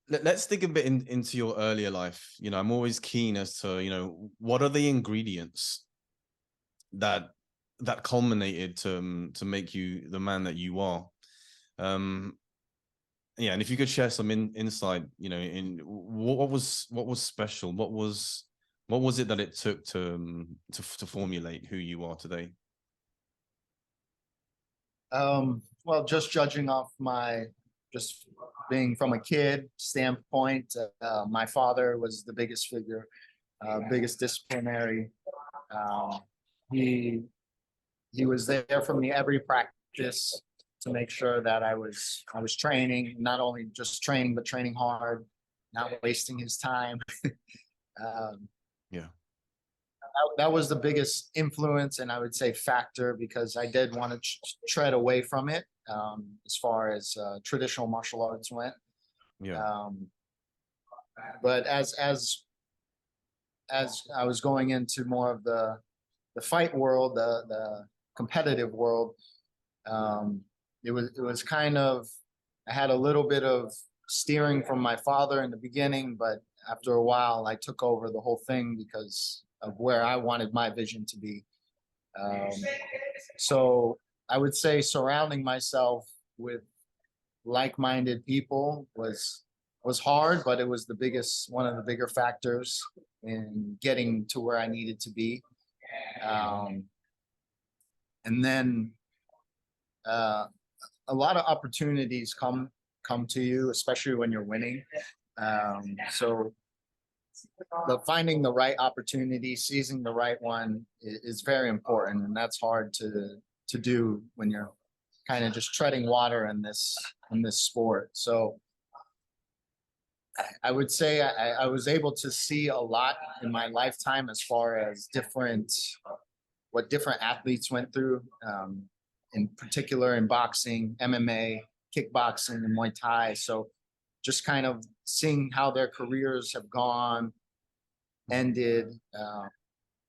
let's dig a bit into your earlier life. I'm always keen as to, what are the ingredients that culminated to make you the man that you are. Yeah, and if you could share some insight, in what was special, what was it that it took to formulate who you are today? Well, just judging off just being from a kid standpoint, my father was the biggest figure, biggest disciplinary. Um, he he was there for me every practice to make sure that I was training, not only just training but training hard, not wasting his time. um, Yeah. that was the biggest influence, and I would say factor, because I did want to tread away from it, as far as traditional martial arts went. Yeah. But as I was going into more of the fight world, the competitive world, it was kind of, I had a little bit of steering from my father in the beginning, but after a while I took over the whole thing because of where I wanted my vision to be. Um, so I would say surrounding myself with like-minded people was hard, but it was one of the bigger factors in getting to where I needed to be. Um, and then uh, a lot of opportunities come to you, especially when you're winning. So finding the right opportunity, seizing the right one is very important, and that's hard to do when you're kind of just treading water in this sport. So I would say I was able to see a lot in my lifetime as far as what different athletes went through, in particular in boxing, MMA, kickboxing, and Muay Thai. So just kind of seeing how their careers have gone, ended.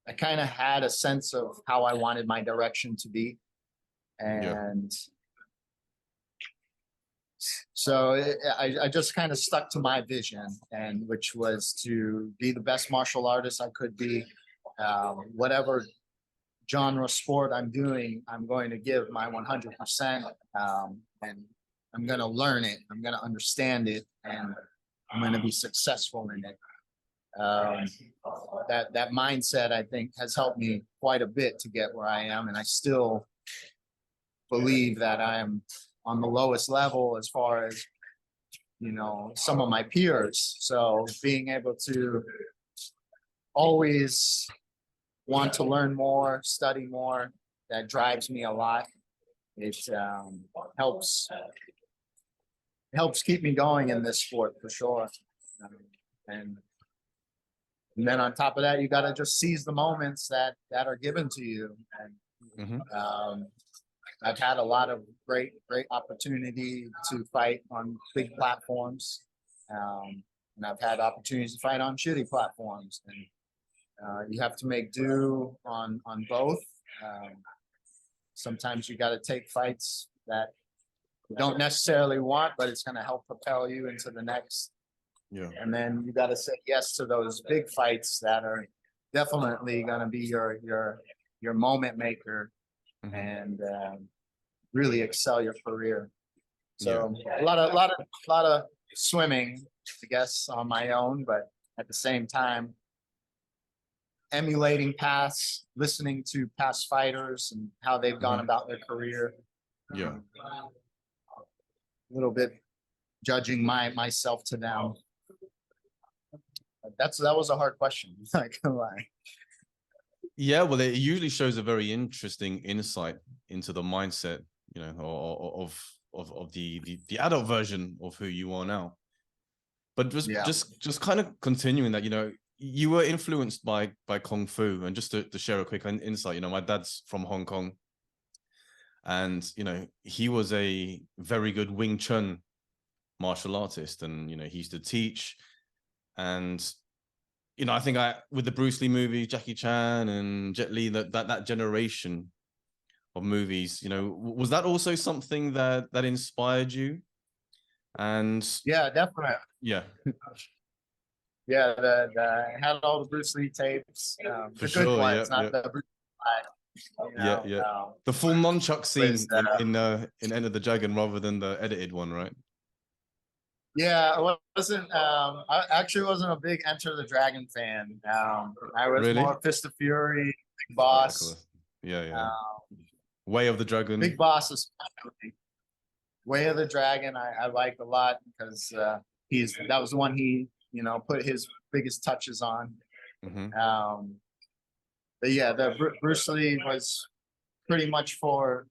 I kind of had a sense of how I wanted my direction to be. And so I just kind of stuck to my vision, and which was to be the best martial artist I could be. Whatever genre sport I'm doing, I'm going to give my 100%, and I'm going to learn it. I'm going to understand it, and I'm going to be successful in it. That mindset, I think, has helped me quite a bit to get where I am, and I still believe that I am on the lowest level as far as some of my peers. So being able to always want to learn more, study more, that drives me a lot. It helps keep me going in this sport for sure. And then on top of that, you got to just seize the moments that are given to you. And I've had a lot of great opportunity to fight on big platforms, and I've had opportunities to fight on shitty platforms, and you have to make do on both. Sometimes you got to take fights that you don't necessarily want, but it's going to help propel you into the next. Yeah. And then you got to say yes to those big fights that are definitely going to be your moment maker, and really excel your career. So a lot of swimming, I guess, on my own, but at the same time, emulating past, listening to past fighters and how they've gone about their career. Yeah. A little bit judging myself to them. That was a hard question. I'm not gonna lie. Yeah, well, it usually shows a very interesting insight into the mindset, of the adult version of who you are now. But just kind of continuing that, you were influenced by Kung Fu, and just to share a quick insight, my dad's from Hong Kong, and he was a very good Wing Chun martial artist, and he used to teach. And I think with the Bruce Lee movies, Jackie Chan and Jet Li, that generation of movies, was that also something that inspired you? And yeah, definitely. Yeah, Yeah, I had all the Bruce Lee tapes, for the good sure. Yeah, ones, not yeah, the Bruce Lee, yeah, yeah. The full nunchuck scene was in Enter the Dragon rather than the edited one, right? yeah, I wasn't. I actually wasn't a big Enter the Dragon fan. I was Really? more Fist of Fury, Big Yeah, of Boss, course. Yeah, yeah. um, Way of the Dragon. Big Boss especially. Way of the Dragon, I liked a lot because that was the one he put his biggest touches on. Hmm. Um, but yeah, the Bruce Lee was pretty much for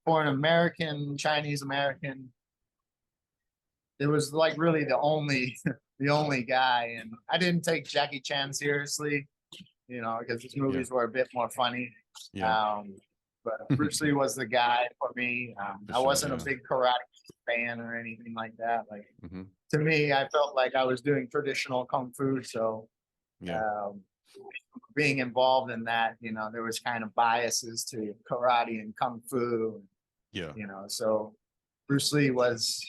an American, Chinese American. It was like really the only the only guy, and I didn't take Jackie Chan seriously, because his movies were a bit more funny. Yeah, Um, but Bruce Lee was the guy for me. for I sure. wasn't a Yeah. big karate fan or anything like that. Like Hmm. to me, I felt like I was doing traditional kung fu, so Yeah. um, being involved in that, there was kind of biases to karate and kung fu, Yeah. So Bruce Lee was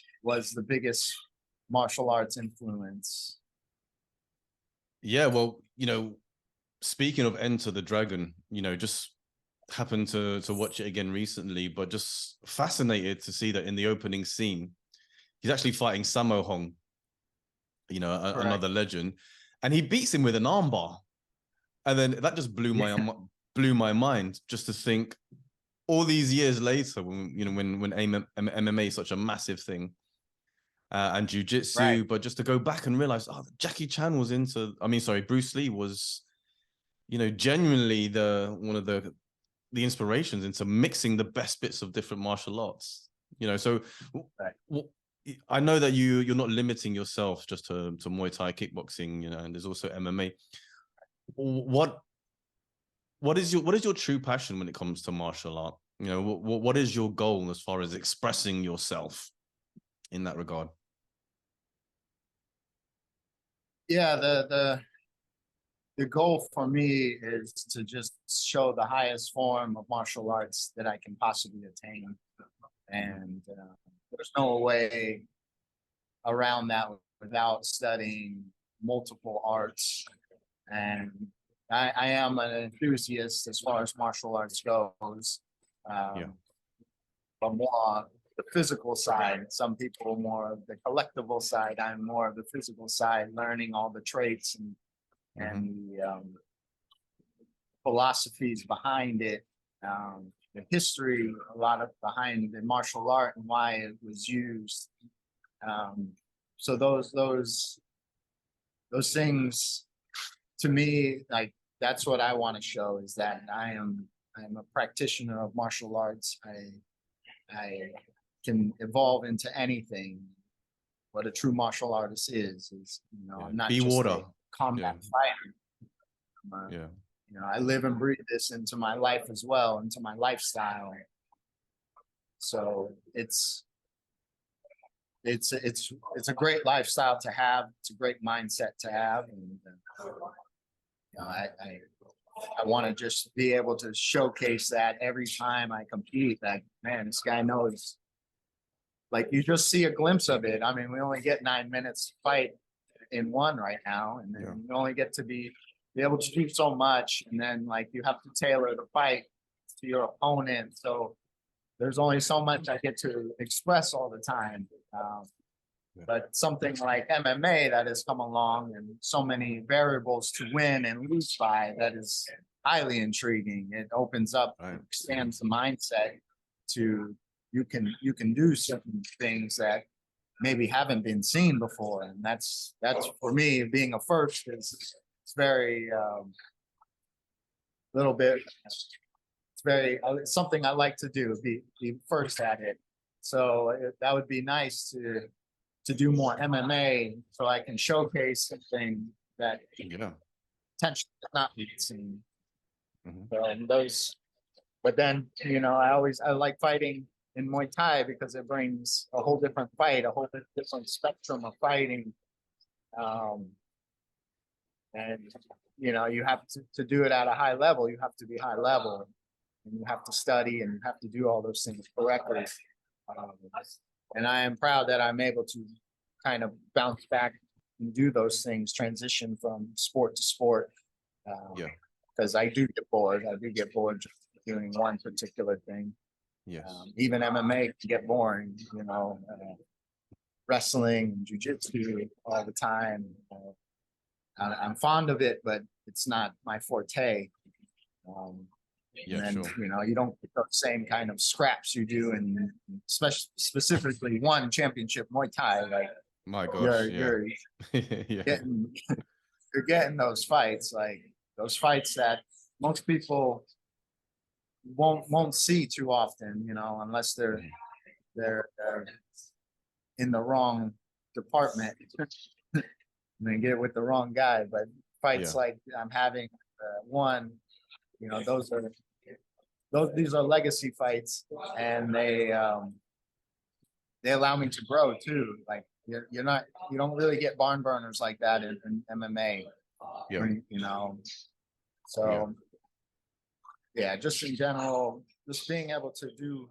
the biggest martial arts influence. Yeah. Well, speaking of Enter the Dragon, just happened to watch it again recently, but just fascinated to see that in the opening scene, he's actually fighting Sammo Hung, another legend, and he beats him with an armbar. And then that just blew my mind just to think all these years later, when MMA is such a massive thing, and jujitsu, but just to go back and realize, Jackie Chan was Bruce Lee was, genuinely one of the inspirations into mixing the best bits of different martial arts. So I know that you're not limiting yourself just to Muay Thai, kickboxing, and there's also MMA. What is your true passion when it comes to martial art? What is your goal as far as expressing yourself in that regard? Yeah, the goal for me is to just show the highest form of martial arts that I can possibly attain, and there's no way around that without studying multiple arts. And I am an enthusiast as far as martial arts goes. But more the physical side. Some people more of the collectible side. I'm more of the physical side, learning all the traits and the philosophies behind it, the history, a lot of behind the martial art and why it was used. So those things to me, like that's what I want to show is that I'm a practitioner of martial arts. I can evolve into anything. What a true martial artist is I'm not Be just water. a combat fighter. I live and breathe this into my life as well, into my lifestyle. So it's a great lifestyle to have. It's a great mindset to have, and I want to just be able to showcase that every time I compete. That man, this guy knows. Like you just see a glimpse of it. I mean, we only get 9 minutes to fight in one right now, and then you only get to be able to do so much, and then like you have to tailor the fight to your opponent. So there's only so much I get to express all the time. But something like MMA that has come along and so many variables to win and lose by, that is highly intriguing. It opens up, expands the mindset to you can do certain things that maybe haven't been seen before, and that's for me being a first is it's very little bit. It's very something I like to do, be first at it. So that would be nice to do more MMA so I can showcase something that potentially not be seen. But then I like fighting in Muay Thai because it brings a whole different fight, a whole different spectrum of fighting, and you have to do it at a high level. You have to be high level, and you have to study, and you have to do all those things correctly. And I am proud that I'm able to kind of bounce back and do those things, transition from sport to sport. Yeah. Because I do get bored. I do get bored just doing one particular thing. Yes. Even MMA can get boring, you know, wrestling and jujitsu all the time. I'm fond of it, but it's not my forte. Yeah, and then, sure. you know, you don't get the same kind of scraps you do in specifically one championship Muay Thai. Like, My gosh, you're yeah. getting you're getting those fights, like those fights that most people won't see too often, you know, unless they're in the wrong department and then get with the wrong guy. But fights Yeah. like I'm having one, you know, these are legacy fights, and they allow me to grow too. Like you don't really get barn burners like that in MMA. Yeah. You know, so yeah, just in general, just being able to do